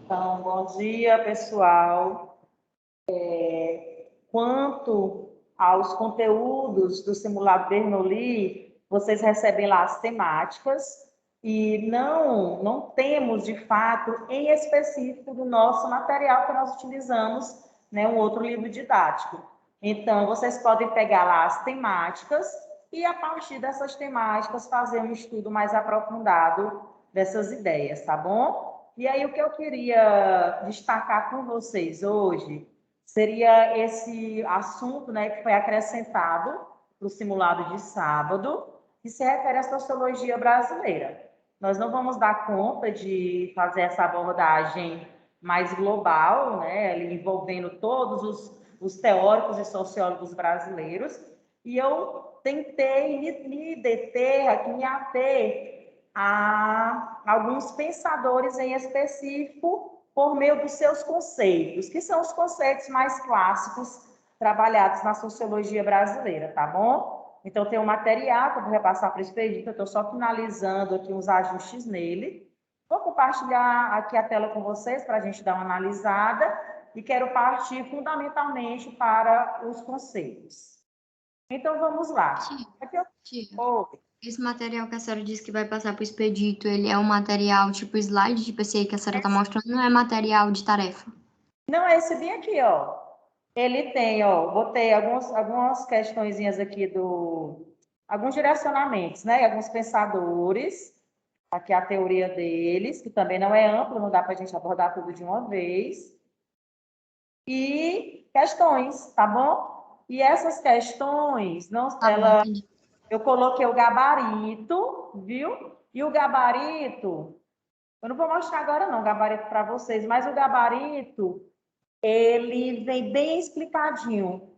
Então, bom dia, pessoal. Quanto aos conteúdos do simulado Bernoulli, vocês recebem lá as temáticas e não temos, de fato, em específico do nosso material que nós utilizamos, né, um outro livro didático. Então, vocês podem pegar lá as temáticas e, a partir dessas temáticas, fazer um estudo mais aprofundado dessas ideias, tá bom? E aí, o que eu queria destacar com vocês hoje seria esse assunto, né, que foi acrescentado para o simulado de sábado, que se refere à sociologia brasileira. Nós não vamos dar conta de fazer essa abordagem mais global, né, envolvendo todos os teóricos e sociólogos brasileiros, e eu tentei me deter aqui, me ater a alguns pensadores em específico por meio dos seus conceitos, que são os conceitos mais clássicos trabalhados na sociologia brasileira, tá bom? Então, tem um material que eu vou repassar para o Expedito, eu estou só finalizando aqui uns ajustes nele. Vou compartilhar aqui a tela com vocês para a gente dar uma analisada e quero partir fundamentalmente para os conceitos. Então, vamos lá. Aqui eu... Tia, esse material que a senhora disse que vai passar para o Expedito, ele é um material tipo slide de PC que a senhora está mostrando, não é material de tarefa? Não, esse bem aqui, ó. Ele tem, ó, botei algumas questõezinhas aqui alguns direcionamentos, né? Alguns pensadores, aqui a teoria deles, que também não é ampla, não dá para a gente abordar tudo de uma vez. E questões, tá bom? E essas questões, não, eu coloquei o gabarito, viu? E o gabarito, eu não vou mostrar agora não, o gabarito para vocês, mas o gabarito ele vem bem explicadinho.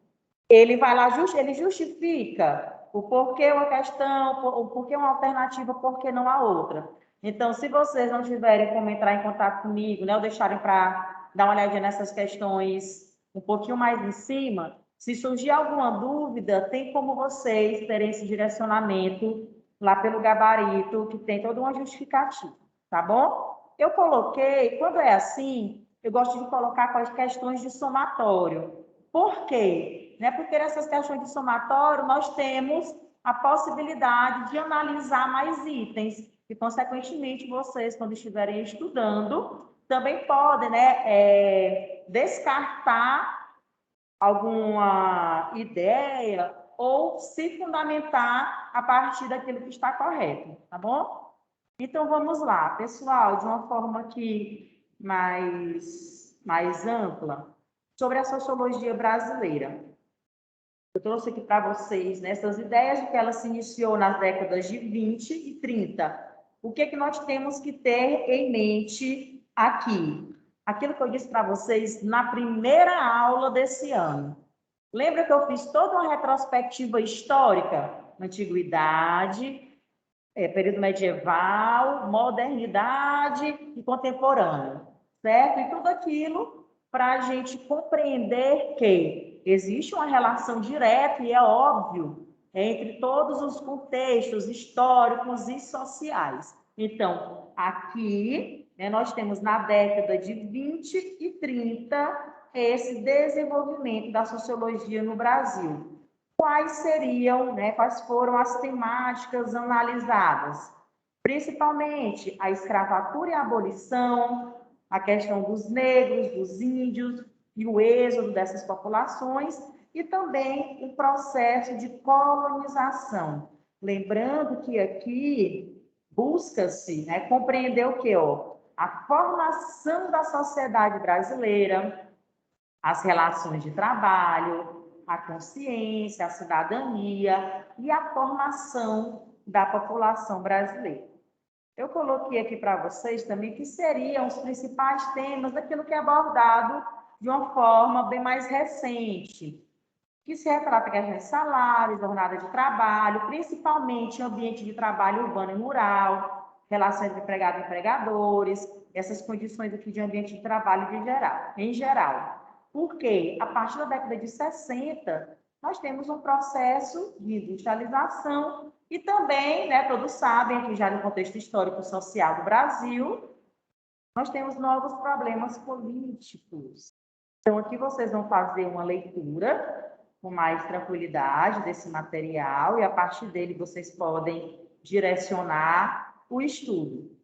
Ele vai lá, ele justifica o porquê uma questão, o porquê uma alternativa, porquê não a outra. Então, se vocês não tiverem como entrar em contato comigo, né, ou deixarem para dar uma olhadinha nessas questões um pouquinho mais em cima, se surgir alguma dúvida, tem como vocês terem esse direcionamento lá pelo gabarito, que tem toda uma justificativa, tá bom? Eu coloquei, quando é assim, eu gosto de colocar com as questões de somatório. Por quê? Porque nessas questões de somatório nós temos a possibilidade de analisar mais itens e, consequentemente, vocês, quando estiverem estudando, também podem descartar alguma ideia ou se fundamentar a partir daquilo que está correto, tá bom? Então, vamos lá, pessoal, de uma forma aqui mais ampla, sobre a sociologia brasileira. Eu trouxe aqui para vocês essas ideias de que ela se iniciou nas décadas de 20 e 30. O que é que nós temos que ter em mente aqui? Aquilo que eu disse para vocês na primeira aula desse ano. Lembra que eu fiz toda uma retrospectiva histórica? Antiguidade, período medieval, modernidade e contemporâneo, certo? E tudo aquilo para a gente compreender que existe uma relação direta, e é óbvio, entre todos os contextos históricos e sociais. Então, aqui, nós temos na década de 20 e 30 esse desenvolvimento da sociologia no Brasil. Quais seriam, quais foram as temáticas analisadas? Principalmente a escravatura e a abolição, a questão dos negros, dos índios e o êxodo dessas populações, e também o processo de colonização. Lembrando que aqui busca-se compreender o quê? A formação da sociedade brasileira, as relações de trabalho, a consciência, a cidadania e a formação da população brasileira. Eu coloquei aqui para vocês também que seriam os principais temas daquilo que é abordado de uma forma bem mais recente, que se retrata a questão de salário, jornada de trabalho, principalmente ambiente de trabalho urbano e rural, relações de empregado e empregadores, essas condições aqui de ambiente de trabalho em geral. Porque, a partir da década de 60, nós temos um processo de industrialização e também, todos sabem, aqui já no contexto histórico-social do Brasil, nós temos novos problemas políticos. Então, aqui vocês vão fazer uma leitura com mais tranquilidade desse material e, a partir dele, vocês podem direcionar o estudo.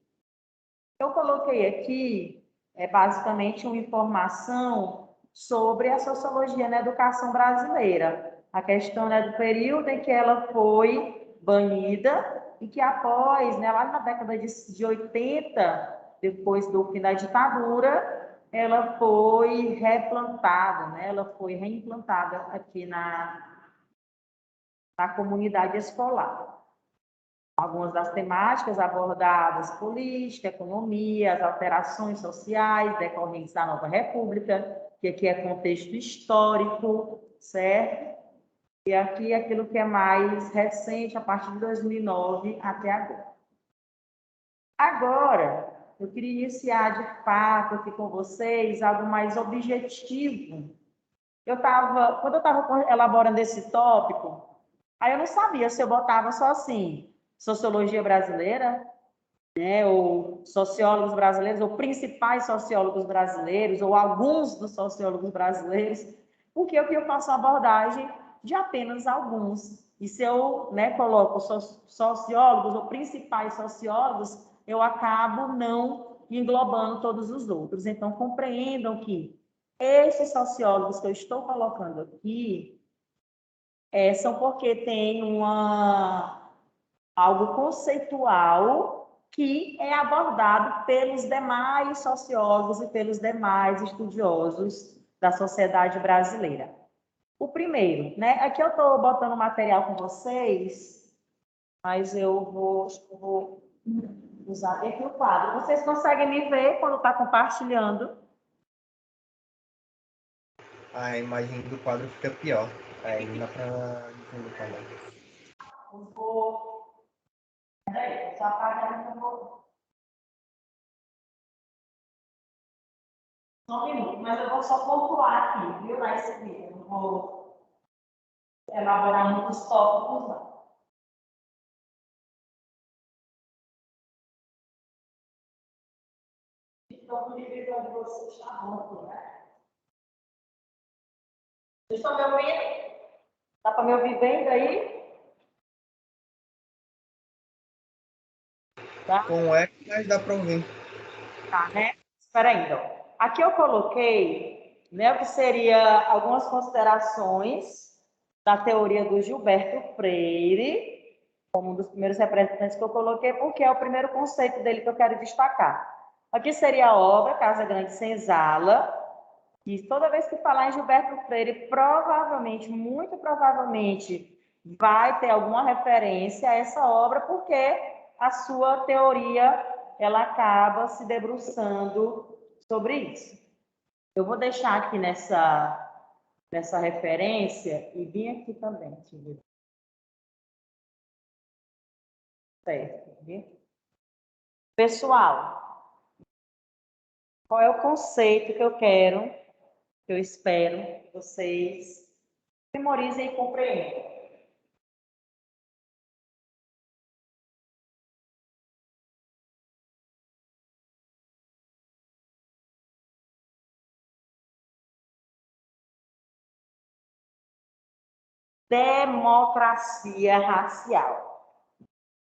Eu coloquei aqui, basicamente, uma informação sobre a sociologia na educação brasileira. A questão, né, do período em que ela foi banida e que após, né, lá na década de 80, depois do fim da ditadura, ela foi replantada, né, ela foi reimplantada aqui na comunidade escolar. Algumas das temáticas abordadas: política, economia, as alterações sociais decorrentes da nova república, que aqui é contexto histórico, certo? E aqui aquilo que é mais recente, a partir de 2009 até agora. Agora, eu queria iniciar de fato aqui com vocês algo mais objetivo. Quando eu estava elaborando esse tópico, aí eu não sabia se eu botava só assim, sociologia brasileira, né, ou sociólogos brasileiros, ou principais sociólogos brasileiros, ou alguns dos sociólogos brasileiros, porque eu faço uma abordagem de apenas alguns. E se eu, né, coloco sociólogos ou principais sociólogos, eu acabo não englobando todos os outros. Então, compreendam que esses sociólogos que eu estou colocando aqui são porque tem algo conceitual que é abordado pelos demais sociólogos e pelos demais estudiosos da sociedade brasileira. O primeiro, né? Aqui eu estou botando material com vocês, mas eu vou usar aqui o quadro. Vocês conseguem me ver quando está compartilhando? A imagem do quadro fica pior. Aí não dá para entender também. Eu vou... Peraí, só apagar um pouco. Só um minuto, mas eu vou só pontuar aqui, viu? Nesse vídeo. Eu não vou elaborar muitos tópicos, não. Então, o nível de vocês está bom, né? Vocês estão me ouvindo? Dá para me ouvir bem daí? Tá? Com é que mais dá para ouvir. Tá, né? Espera aí, então. Aqui eu coloquei, né, o que seria algumas considerações da teoria do Gilberto Freire, como um dos primeiros representantes que eu coloquei, porque é o primeiro conceito dele que eu quero destacar. Aqui seria a obra Casa Grande Senzala, que toda vez que falar em Gilberto Freire, provavelmente, muito provavelmente, vai ter alguma referência a essa obra, porque a sua teoria ela acaba se debruçando sobre isso. Eu vou deixar aqui nessa referência e vim aqui também. Certo, viu? Pessoal, qual é o conceito que eu quero, que eu espero que vocês memorizem e compreendam? Democracia racial.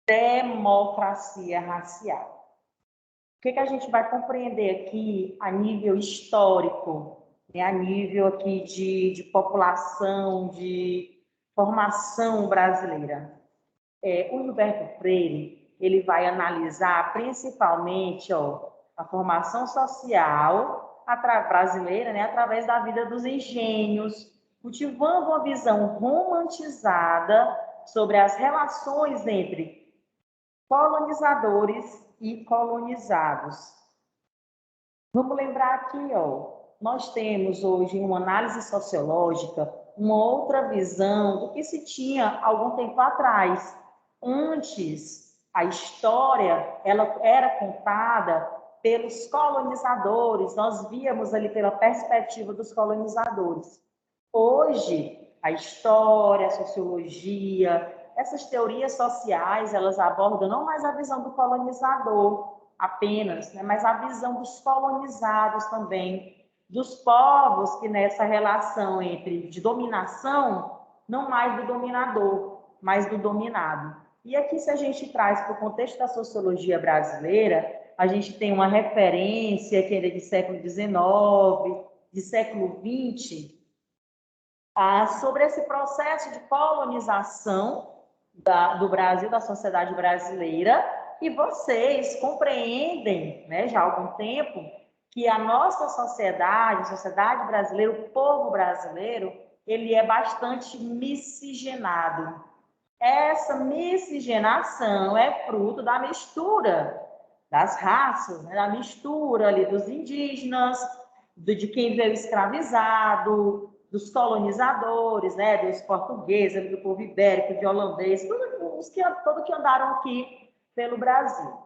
Democracia racial. O que a gente vai compreender aqui a nível histórico, né? A nível aqui de população, de formação brasileira? O Gilberto Freire ele vai analisar principalmente a formação social brasileira, né? Através da vida dos engenhos, cultivando uma visão romantizada sobre as relações entre colonizadores e colonizados. Vamos lembrar aqui, nós temos hoje, em uma análise sociológica, uma outra visão do que se tinha algum tempo atrás. Antes, a história ela era contada pelos colonizadores, nós víamos ali pela perspectiva dos colonizadores. Hoje, a história, a sociologia, essas teorias sociais, elas abordam não mais a visão do colonizador, apenas, né, mas a visão dos colonizados também, dos povos que nessa relação de dominação, não mais do dominador, mas do dominado. E aqui, se a gente traz para o contexto da sociologia brasileira, a gente tem uma referência que é de século XIX, de século XX, sobre esse processo de colonização do Brasil, da sociedade brasileira, e vocês compreendem, né, já há algum tempo, que a nossa sociedade, a sociedade brasileira, o povo brasileiro, ele é bastante miscigenado. Essa miscigenação é fruto da mistura das raças, né, da mistura ali dos indígenas, de quem veio escravizado, dos colonizadores, né, dos portugueses, do povo ibérico, de holandês, todos que andaram aqui pelo Brasil.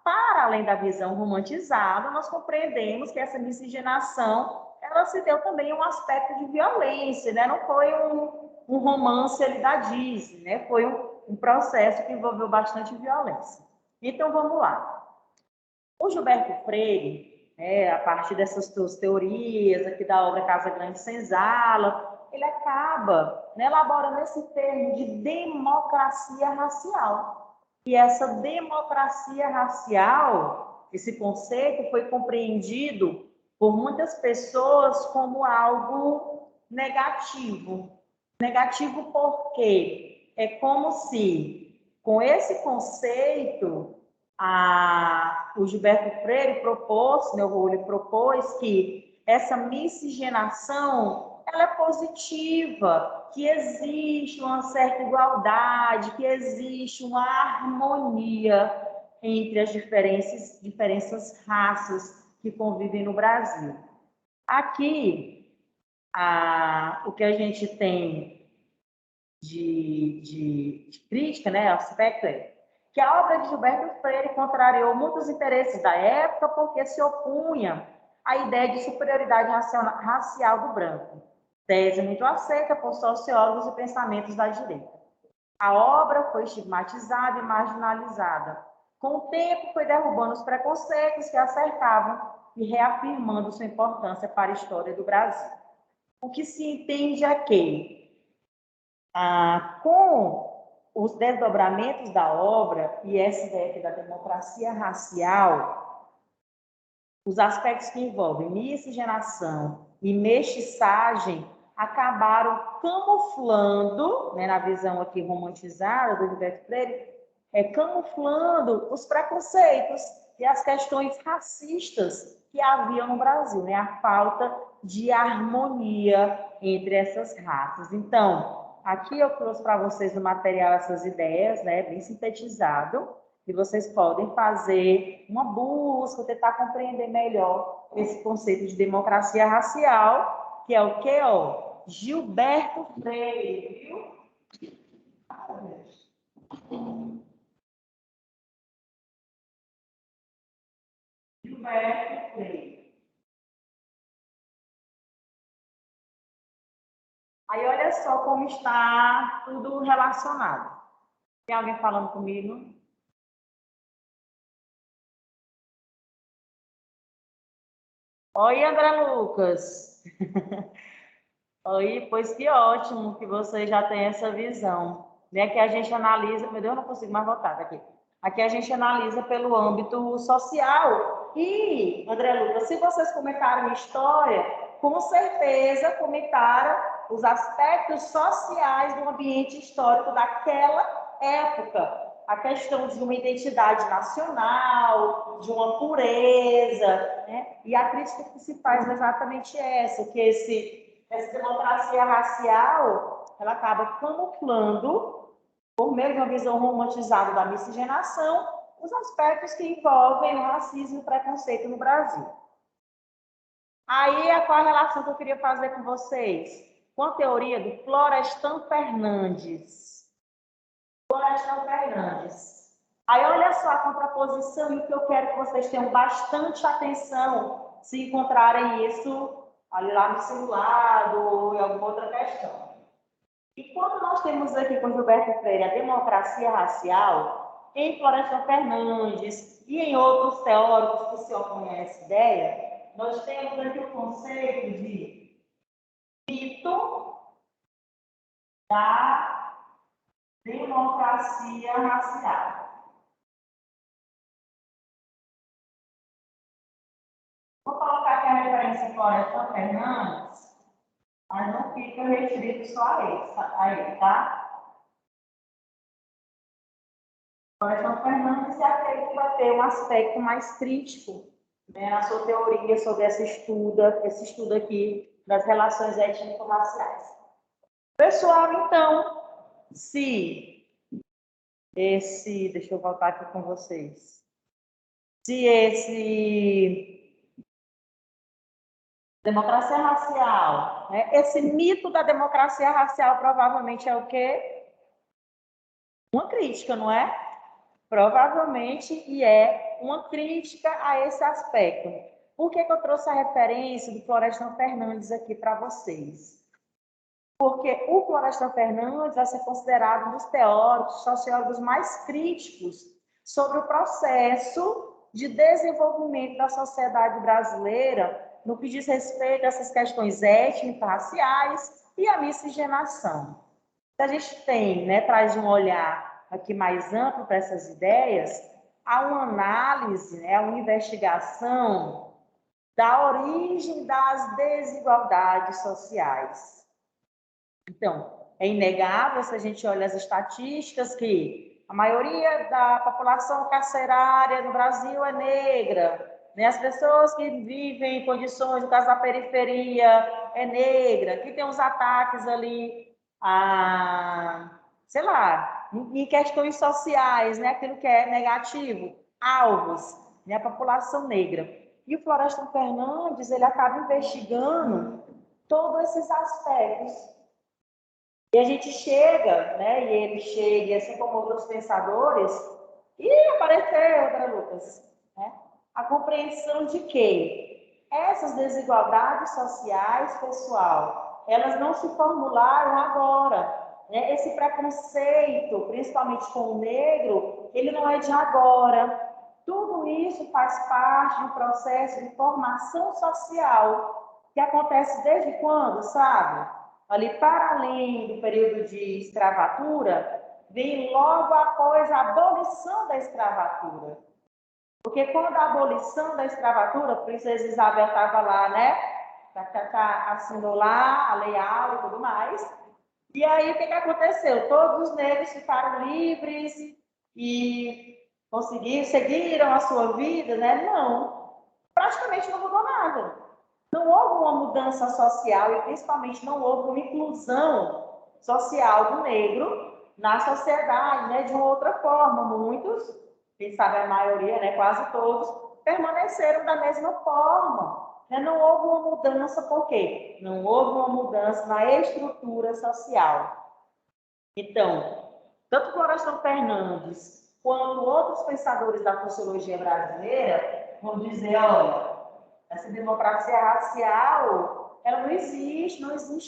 Para além da visão romantizada, nós compreendemos que essa miscigenação, ela se deu também um aspecto de violência, né? Não foi um romance ali da Disney, né? Foi um processo que envolveu bastante violência. Então, vamos lá. O Gilberto Freire, a partir dessas suas teorias aqui da obra Casa Grande Senzala, ele acaba, né, elaborando esse termo de democracia racial. E essa democracia racial, esse conceito foi compreendido por muitas pessoas como algo negativo. Negativo porque é como se, com esse conceito, o Gilberto Freire propôs, né, ele propôs que essa miscigenação ela é positiva, que existe uma certa igualdade, que existe uma harmonia entre as diferentes raças que convivem no Brasil. Aqui, o que a gente tem de crítica, né, aspecto é que a obra de Gilberto Freire contrariou muitos interesses da época porque se opunha à ideia de superioridade racial do branco, tese muito aceita por sociólogos e pensamentos da direita. A obra foi estigmatizada e marginalizada. Com o tempo, foi derrubando os preconceitos que a cercavam e reafirmando sua importância para a história do Brasil. O que se entende é que, com os desdobramentos da obra e essa ideia aqui da democracia racial, os aspectos que envolvem miscigenação e mestiçagem acabaram camuflando, né, na visão aqui romantizada do Gilberto Freire, camuflando os preconceitos e as questões racistas que havia no Brasil, né, a falta de harmonia entre essas raças. Então, aqui eu trouxe para vocês no material essas ideias, né, bem sintetizado, e vocês podem fazer uma busca, tentar compreender melhor esse conceito de democracia racial, que é o quê? Gilberto Freire, viu? Gilberto Freire. Aí, olha só como está tudo relacionado. Tem alguém falando comigo? Oi, André Lucas. Oi, pois que ótimo que você já tem essa visão. Né? Que a gente analisa, meu Deus, eu não consigo mais voltar daqui. Aqui a gente analisa pelo âmbito social. E, André Lucas, se vocês comentaram história, com certeza comentaram os aspectos sociais do ambiente histórico daquela época. A questão de uma identidade nacional, de uma pureza, né? E a crítica que se faz é exatamente essa, que essa democracia racial, ela acaba camuflando, por meio de uma visão romantizada da miscigenação, os aspectos que envolvem o racismo e o preconceito no Brasil. Aí, qual a relação que eu queria fazer com vocês? Com a teoria do Florestan Fernandes. Florestan Fernandes. Aí, olha só a contraposição e o que eu quero que vocês tenham bastante atenção se encontrarem isso ali lá no simulado ou em alguma outra questão. E quando nós temos aqui com Gilberto Freire a democracia racial, em Florestan Fernandes e em outros teóricos que se opõem a essa ideia, nós temos aqui o conceito de mito da democracia racial. Vou colocar aqui a referência em Florestan Fernandes, mas não fica restrito só a ele, tá? Florestan Fernandes é aquele que vai ter um aspecto mais crítico, né, na sua teoria sobre esse estudo aqui das relações étnico-raciais. Pessoal, então, deixa eu voltar aqui com vocês. Se esse democracia racial, né, esse mito da democracia racial provavelmente é o quê? Uma crítica, não é? Provavelmente, e é uma crítica a esse aspecto. Por que eu trouxe a referência do Florestan Fernandes aqui para vocês? Porque o Florestan Fernandes vai ser considerado um dos teóricos, sociólogos mais críticos sobre o processo de desenvolvimento da sociedade brasileira no que diz respeito a essas questões étnico-raciais e a miscigenação. Se a gente tem, né, traz um olhar aqui mais amplo para essas ideias, há uma análise, né, uma investigação da origem das desigualdades sociais. Então, é inegável, se a gente olha as estatísticas, que a maioria da população carcerária no Brasil é negra, né? As pessoas que vivem em condições, no caso da periferia, é negra, que tem os ataques ali, sei lá, em questões sociais, né? Aquilo que é negativo, alvos, né? A população negra. E o Florestan Fernandes, ele acaba investigando todos esses aspectos. E a gente chega, né, e ele chega, assim como outros pensadores, e apareceu, André Lucas, né, a compreensão de que essas desigualdades sociais, pessoal, elas não se formularam agora. Né? Esse preconceito, principalmente com o negro, ele não é de agora. Tudo isso faz parte de um processo de formação social que acontece desde quando, sabe? Ali, para além do período de escravatura, vem logo após a abolição da escravatura. Porque quando a abolição da escravatura, a princesa Isabel estava lá, né? Assinou lá a Lei Áurea e tudo mais. E aí, o que aconteceu? Todos os negros ficaram livres e seguiram a sua vida, né? Não. Praticamente não mudou nada. Não houve uma mudança social e, principalmente, não houve uma inclusão social do negro na sociedade, né? De uma outra forma. Muitos, quem sabe a maioria, né? Quase todos, permaneceram da mesma forma. Né? Não houve uma mudança, por quê? Não houve uma mudança na estrutura social. Então, tanto Florestan Fernandes quanto outros pensadores da sociologia brasileira vão dizer, olha, essa democracia racial, ela não existe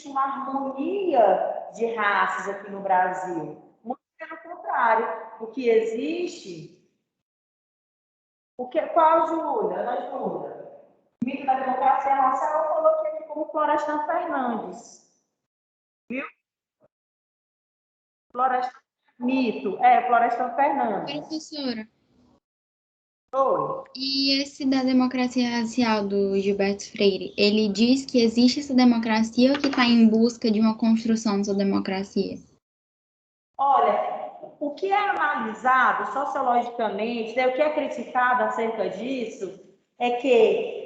uma harmonia de raças aqui no Brasil. Muito pelo contrário, o que existe, qual, Júlia? Júlia? O mito da democracia racial eu coloquei aqui como Florestan Fernandes. Viu? Florestan Fernandes. Professora, Oi. e esse da democracia racial do Gilberto Freire, ele diz que existe essa democracia ou que está em busca de uma construção dessa democracia? Olha, o que é analisado sociologicamente, né, o que é criticado acerca disso, é que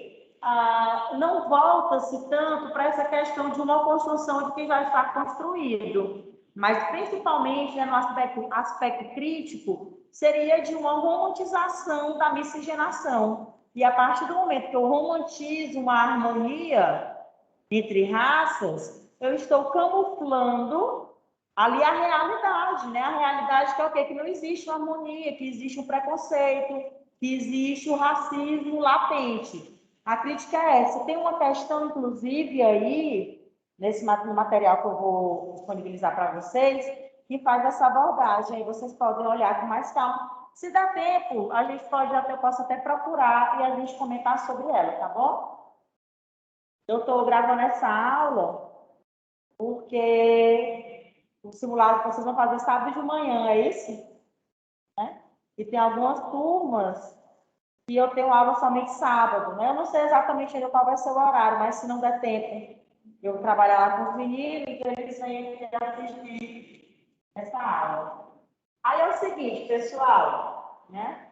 não volta-se tanto para essa questão de uma construção de que já está construído, mas principalmente, né, no aspecto crítico, seria de uma romantização da miscigenação. E a partir do momento que eu romantizo uma harmonia entre raças, eu estou camuflando ali a realidade, né? A realidade que é o quê? Que não existe uma harmonia, que existe um preconceito, que existe o racismo latente. A crítica é essa. Tem uma questão, inclusive, aí, nesse material que eu vou disponibilizar para vocês, que faz essa abordagem. Aí vocês podem olhar com mais calma, Se dá tempo, a gente eu posso até procurar e a gente comentar sobre ela, tá bom? Eu estou gravando essa aula porque o simulado que vocês vão fazer sábado de manhã, é isso? Né? E tem algumas turmas que eu tenho aula somente sábado, né? Eu não sei exatamente ainda qual vai ser o horário, mas se não der tempo, eu trabalhar lá com os meninos, então eles vêm aqui assistir essa aula. Aí é o seguinte, pessoal, né?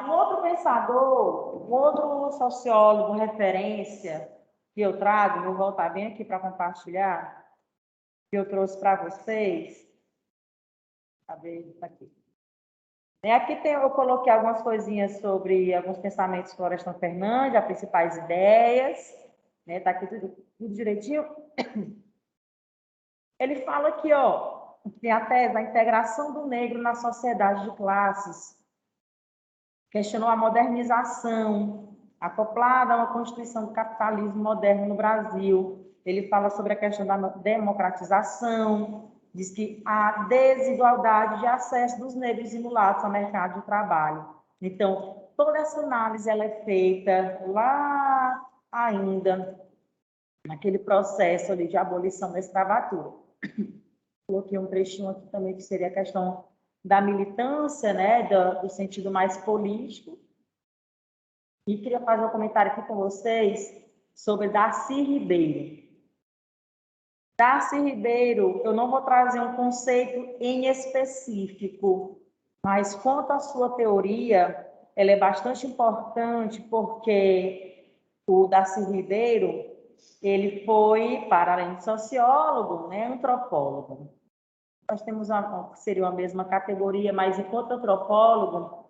Um outro pensador, um outro sociólogo, referência, que eu trago, vou voltar bem aqui para compartilhar, que eu trouxe para vocês. Cadê? Está aqui. Aqui eu coloquei algumas coisinhas sobre alguns pensamentos de Florestan Fernandes, as principais ideias, né? Está aqui tudo direitinho. Ele fala aqui, ó, tem a tese da integração do negro na sociedade de classes, questionou a modernização, acoplada a uma constituição do capitalismo moderno no Brasil. Ele fala sobre a questão da democratização, diz que há desigualdade de acesso dos negros e mulatos ao mercado de trabalho. Então, toda essa análise ela é feita lá ainda, naquele processo ali de abolição da escravatura. Coloquei um trechinho aqui também, que seria a questão da militância, né, do sentido mais político. E queria fazer um comentário aqui com vocês sobre Darcy Ribeiro. Darcy Ribeiro, eu não vou trazer um conceito em específico, mas quanto à sua teoria, ela é bastante importante, porque o Darcy Ribeiro, ele foi, para além de sociólogo, né, antropólogo. Nós temos seria a mesma categoria, mas enquanto antropólogo,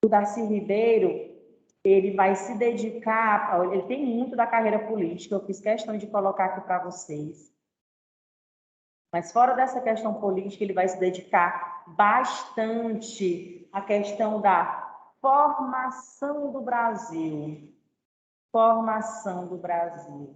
o Darcy Ribeiro, ele vai se dedicar, ele tem muito da carreira política, eu fiz questão de colocar aqui para vocês. Mas fora dessa questão política, ele vai se dedicar bastante à questão da formação do Brasil. Formação do Brasil.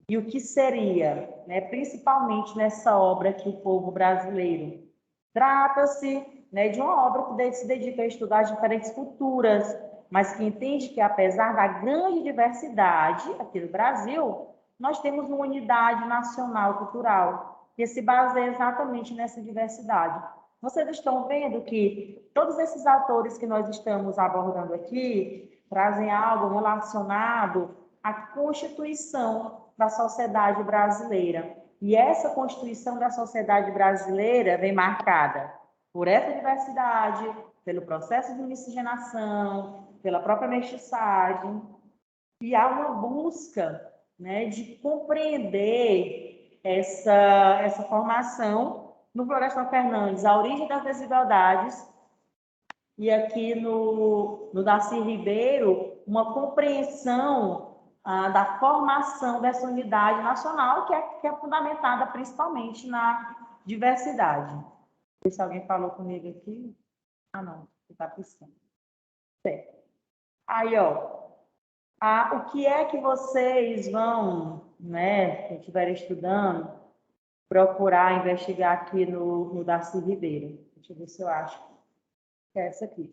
E o que seria, né, principalmente nessa obra aqui, O Povo Brasileiro? Trata-se, né, de uma obra que se dedica a estudar diferentes culturas, mas que entende que, apesar da grande diversidade aqui no Brasil, nós temos uma unidade nacional cultural, que se baseia exatamente nessa diversidade. Vocês estão vendo que todos esses autores que nós estamos abordando aqui trazem algo relacionado à Constituição da sociedade brasileira. E essa Constituição da sociedade brasileira vem marcada por essa diversidade, pelo processo de miscigenação, pela própria mestiçagem, e há uma busca, né, de compreender essa formação no Florestan Fernandes, a origem das desigualdades, e aqui no Darcy Ribeiro, uma compreensão da formação dessa unidade nacional, que é fundamentada principalmente na diversidade. Não sei se alguém falou comigo aqui. Ah, não, está piscando. Certo. Aí, ó, o que é que vocês vão, né, se estiverem estudando, procurar investigar aqui no Darcy Ribeiro? Deixa eu ver se eu acho. É essa aqui.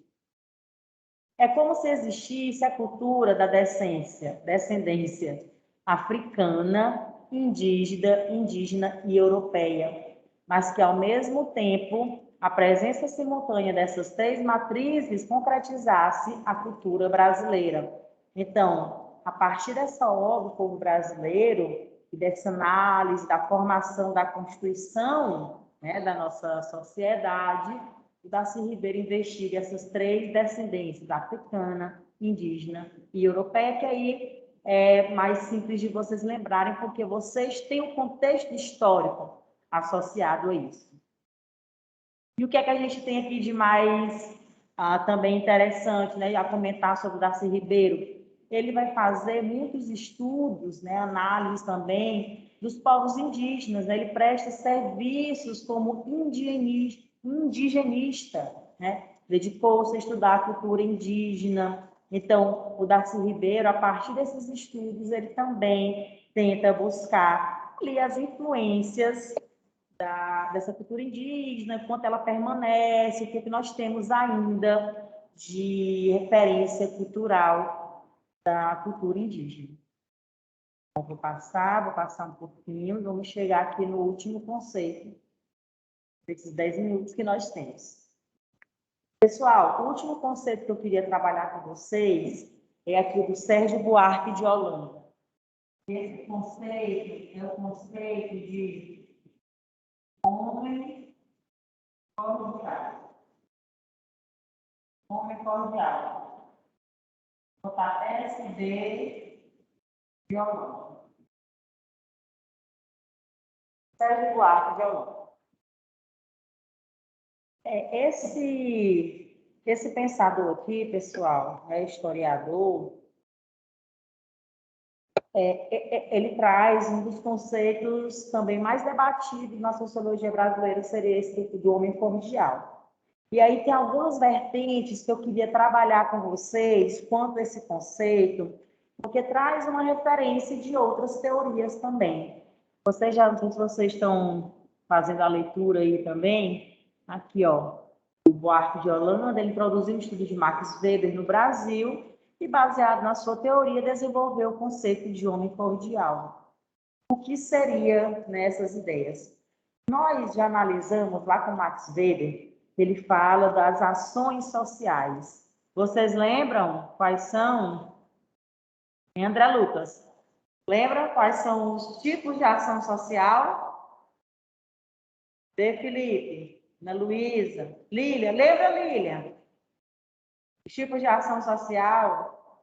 É como se existisse a cultura da descendência africana, indígena e europeia, mas que, ao mesmo tempo, a presença simultânea dessas três matrizes concretizasse a cultura brasileira. Então, a partir dessa obra, O Povo Brasileiro, e dessa análise da formação da Constituição, né, da nossa sociedade, o Darcy Ribeiro investiga essas três descendências, africana, indígena e europeia, que aí é mais simples de vocês lembrarem, porque vocês têm um contexto histórico associado a isso. E o que é que a gente tem aqui de mais também interessante, né, a comentar sobre o Darcy Ribeiro? Ele vai fazer muitos estudos, né, análises também dos povos indígenas, né? Ele presta serviços como indigenista, né? Dedicou-se a estudar a cultura indígena. Então, o Darcy Ribeiro, a partir desses estudos, ele também tenta buscar ali as influências dessa cultura indígena, quanto ela permanece, o que nós temos ainda de referência cultural da cultura indígena. Então, vou passar um pouquinho, vamos chegar aqui no último conceito, desses 10 minutos que nós temos. Pessoal, o último conceito que eu queria trabalhar com vocês é aqui do Sérgio Buarque de Holanda. Esse conceito é o conceito de homem cordial. Homem cordial. Vou botar SD de Holanda. Sérgio Buarque de Holanda. Esse pensador aqui, pessoal, historiador, ele traz um dos conceitos também mais debatidos na sociologia brasileira, seria esse do homem cordial. E aí tem algumas vertentes que eu queria trabalhar com vocês quanto a esse conceito, porque traz uma referência de outras teorias também. Vocês já, não sei se vocês estão fazendo a leitura aí também, aqui, ó, o Buarque de Holanda, ele produziu um estudo de Max Weber no Brasil e, baseado na sua teoria, desenvolveu o conceito de homem cordial. O que seria nessas ideias? Nós já analisamos lá com Max Weber, ele fala das ações sociais. Vocês lembram quais são? André Lucas, lembra quais são os tipos de ação social? De Felipe, Ana Luísa, Lília, lembra, Lília? Os tipos de ação social?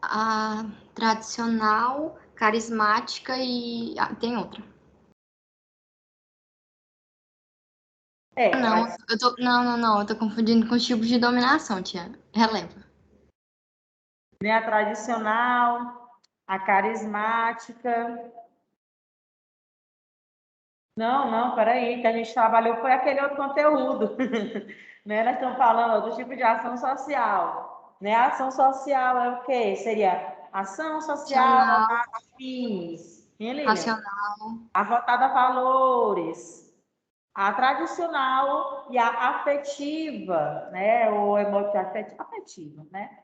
A tradicional, carismática e tem outra. Não, eu tô confundindo com os tipos de dominação, tia. Releva. Né, a tradicional, a carismática. Não, peraí, que a gente trabalhou foi aquele outro conteúdo. Né? Nós estamos falando do tipo de ação social. Né? A ação social é o quê? Seria ação social voltada a fins. Racional. A voltada a valores. A tradicional e a afetiva, né? Ou afetiva, né?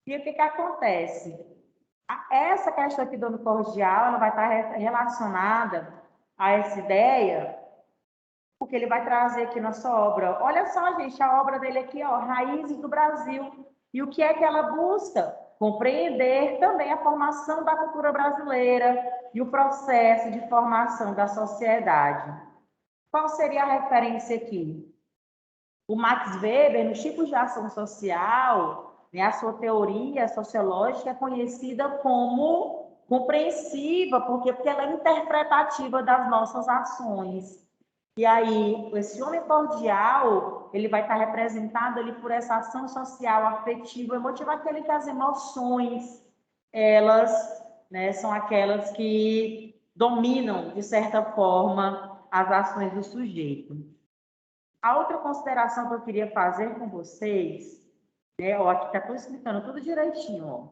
E o que acontece? Essa questão aqui do homem cordial, ela vai estar relacionada a essa ideia, porque ele vai trazer aqui na sua obra. Olha só, gente, a obra dele aqui, ó, Raízes do Brasil. E o que é que ela busca? Compreender também a formação da cultura brasileira e o processo de formação da sociedade. Qual seria a referência aqui? O Max Weber, nos tipos de ação social, né, a sua teoria sociológica é conhecida como compreensiva, porque ela é interpretativa das nossas ações. E aí, esse homem cordial, ele vai estar representado ali por essa ação social, afetiva, emotiva, aquele que as emoções, elas, né, são aquelas que dominam, de certa forma, as ações do sujeito. A outra consideração que eu queria fazer com vocês, né, ó, aqui está tudo explicando tudo direitinho, ó.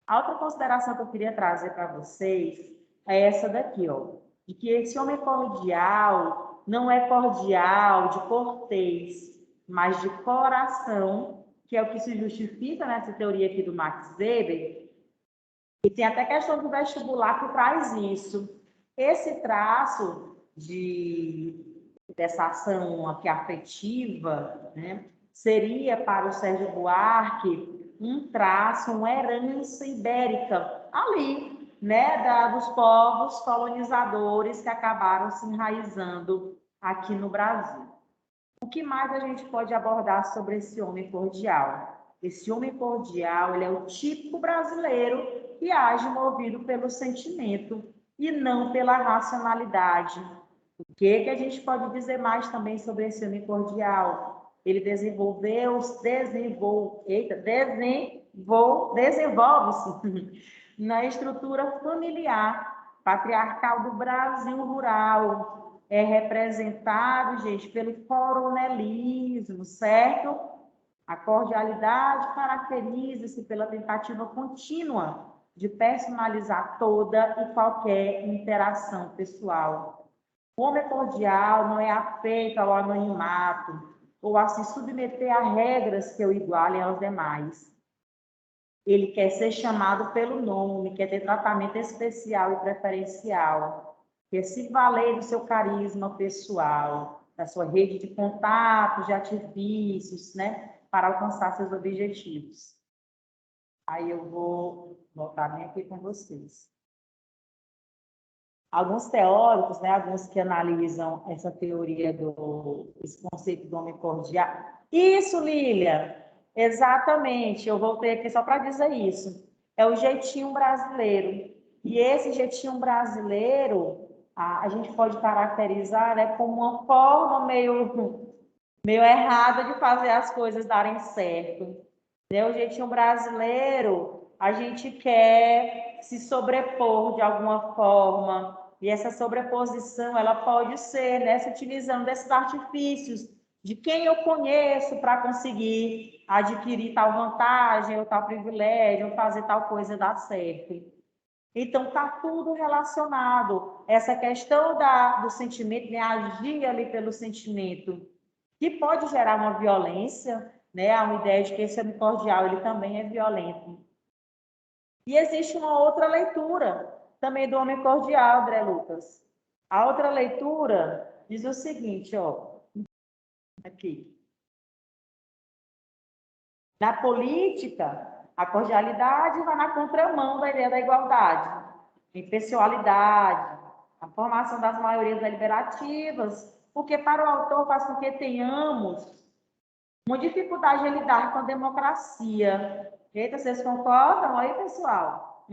A outra consideração que eu queria trazer para vocês é essa daqui, ó, de que esse homem cordial não é cordial de cortês, mas de coração, que é o que se justifica nessa teoria aqui do Max Weber, e tem até questão do vestibular que traz isso. Esse traço dessa ação aqui afetiva, né, seria para o Sérgio Buarque um traço, uma herança ibérica ali, né, dos povos colonizadores que acabaram se enraizando aqui no Brasil. O que mais a gente pode abordar sobre esse homem cordial? Esse homem cordial, ele é o típico brasileiro que age movido pelo sentimento e não pela racionalidade. O que a gente pode dizer mais também sobre esse homem cordial? Ele desenvolve-se na estrutura familiar, patriarcal do Brasil rural. É representado, gente, pelo coronelismo, certo? A cordialidade caracteriza-se pela tentativa contínua de personalizar toda e qualquer interação pessoal. O homem cordial não é afeito ao anonimato ou a se submeter a regras que o igualem aos demais. Ele quer ser chamado pelo nome, quer ter tratamento especial e preferencial, quer se valer do seu carisma pessoal, da sua rede de contatos, de artifícios, né, para alcançar seus objetivos. Aí eu vou voltar bem aqui com vocês. Alguns teóricos, né, alguns que analisam essa teoria esse conceito do homem cordial. Isso, Lília! Exatamente, eu voltei aqui só para dizer isso. É o jeitinho brasileiro. E esse jeitinho brasileiro, a gente pode caracterizar, né, como uma forma meio errada de fazer as coisas darem certo. Né? O jeitinho brasileiro, a gente quer se sobrepor de alguma forma, e essa sobreposição, ela pode ser, né, se utilizando desses artifícios de quem eu conheço para conseguir adquirir tal vantagem, ou tal privilégio, ou fazer tal coisa dar certo. Então, está tudo relacionado. Essa questão do sentimento, né, agir ali pelo sentimento, que pode gerar uma violência, né? Há uma ideia de que esse homem cordial ele também é violento. E existe uma outra leitura também do homem cordial, André Lucas. A outra leitura diz o seguinte, ó, aqui. Na política, a cordialidade vai na contramão da ideia da igualdade, impessoalidade, a formação das maiorias deliberativas, porque para o autor faz com que tenhamos uma dificuldade de lidar com a democracia. Eita, vocês concordam aí, pessoal?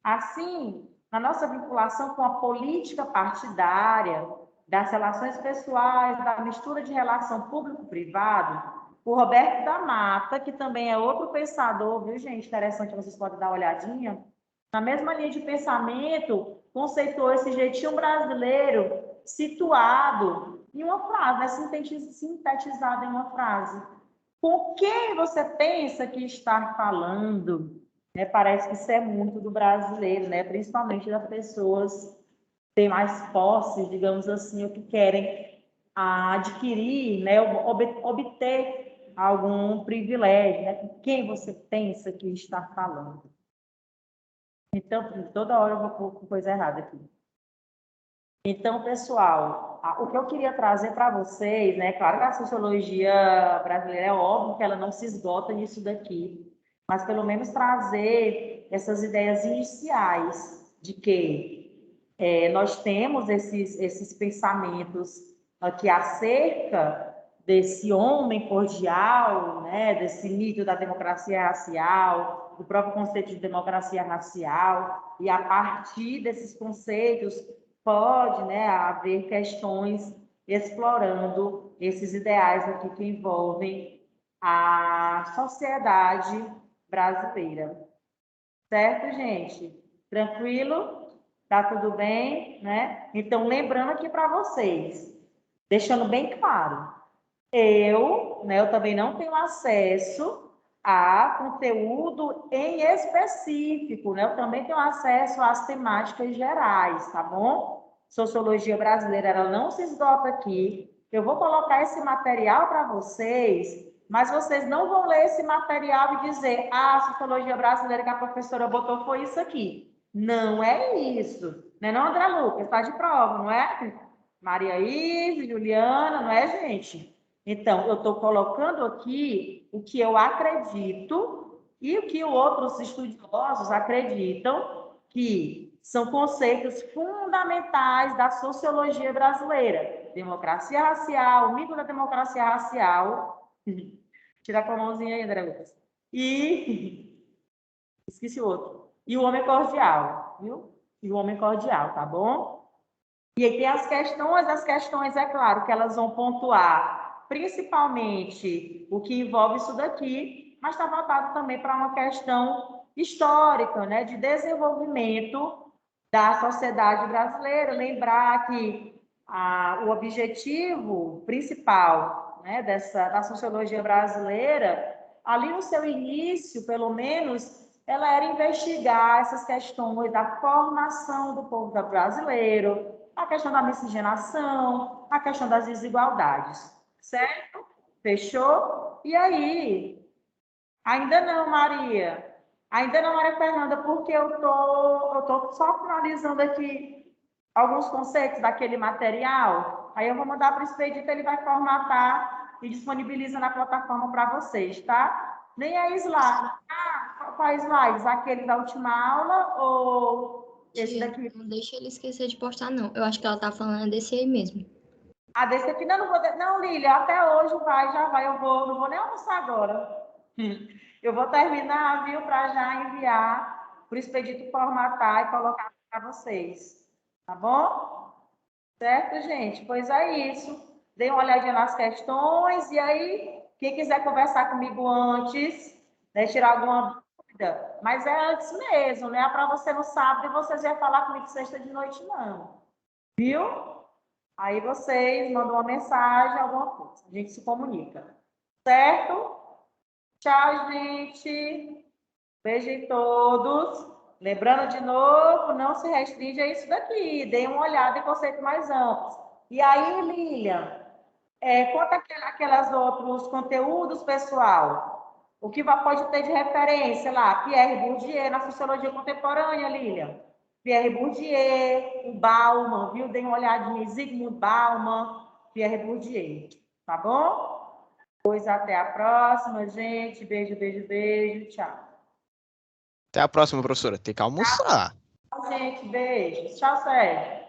Assim, na nossa vinculação com a política partidária, das relações pessoais, da mistura de relação público-privado, o Roberto da Mata, que também é outro pensador, viu, gente? Interessante, vocês podem dar uma olhadinha. Na mesma linha de pensamento, conceituou esse jeitinho brasileiro situado em uma frase, né? Sintetizado em uma frase. Com quem você pensa que está falando? Né? Parece que isso é muito do brasileiro, né? Principalmente das pessoas que têm mais posses, digamos assim, ou que querem adquirir, né? Obter algum privilégio. Né? Com quem você pensa que está falando? Então, toda hora eu vou com coisa errada aqui. Então, pessoal, o que eu queria trazer para vocês, né? Claro que a sociologia brasileira é óbvio que ela não se esgota nisso daqui, mas pelo menos trazer essas ideias iniciais de que nós temos esses pensamentos aqui acerca desse homem cordial, né? Desse mito da democracia racial, do próprio conceito de democracia racial, e a partir desses conceitos pode, né, haver questões explorando esses ideais aqui que envolvem a sociedade brasileira. Certo, gente? Tranquilo? Tá tudo bem, né? Então, lembrando aqui para vocês, deixando bem claro, eu também não tenho acesso a conteúdo em específico, né? Eu também tenho acesso às temáticas gerais, tá bom? Sociologia brasileira, ela não se esgota aqui. Eu vou colocar esse material para vocês, mas vocês não vão ler esse material e dizer, a sociologia brasileira que a professora botou foi isso aqui. Não é isso. Não é não, André Lucas? Está de prova, não é? Maria Isis, Juliana, não é, gente? Então, eu estou colocando aqui o que eu acredito e o que outros estudiosos acreditam que são conceitos fundamentais da sociologia brasileira. Democracia racial, o mito da democracia racial. Tira com a mãozinha aí, André Lucas. E esqueci o outro. E o homem cordial, viu? E o homem cordial, tá bom? E aí tem as questões, é claro, que elas vão pontuar principalmente o que envolve isso daqui, mas está voltado também para uma questão histórica, né, de desenvolvimento da sociedade brasileira. Lembrar que o objetivo principal, né, da sociologia brasileira, ali no seu início, pelo menos, ela era investigar essas questões da formação do povo brasileiro, a questão da miscigenação, a questão das desigualdades, certo? Fechou? E aí? Ainda não, Maria. Ainda não, Maria Fernanda, porque eu tô só finalizando aqui alguns conceitos daquele material. Aí eu vou mandar para o Expedito, ele vai formatar e disponibiliza na plataforma para vocês, tá? Nem a slide. Quais slides? Aquele da última aula ou esse Tia, daqui? não deixa ele esquecer de postar, não. Eu acho que ela tá falando desse aí mesmo. Ah, desse aqui? Não, não, Lília, até hoje já vai. Não vou nem almoçar agora. Eu vou terminar, viu, para já enviar para o Expedito formatar e colocar para vocês. Tá bom? Certo, gente? Pois é isso. Dê uma olhadinha nas questões e aí, quem quiser conversar comigo antes, né, tirar alguma dúvida, mas é antes mesmo, né? Para você no sábado e vocês vão falar comigo sexta de noite, não. Viu? Aí vocês mandam uma mensagem, alguma coisa. A gente se comunica. Certo? Tchau, gente. Beijo em todos. Lembrando de novo, não se restringe a isso daqui. Deem uma olhada em conceitos mais amplos. E aí, Lilian, quanto aquelas outros conteúdos, pessoal? O que pode ter de referência lá? Pierre Bourdieu, na sociologia contemporânea, Lilian. Pierre Bourdieu, o Bauman, viu? Deem uma olhadinha em Zygmunt Bauman, Pierre Bourdieu. Tá bom? Pois até a próxima, gente. Beijo, beijo, beijo. Tchau. Até a próxima, professora. Tem que almoçar. Tchau, gente. Beijo. Tchau, Sérgio.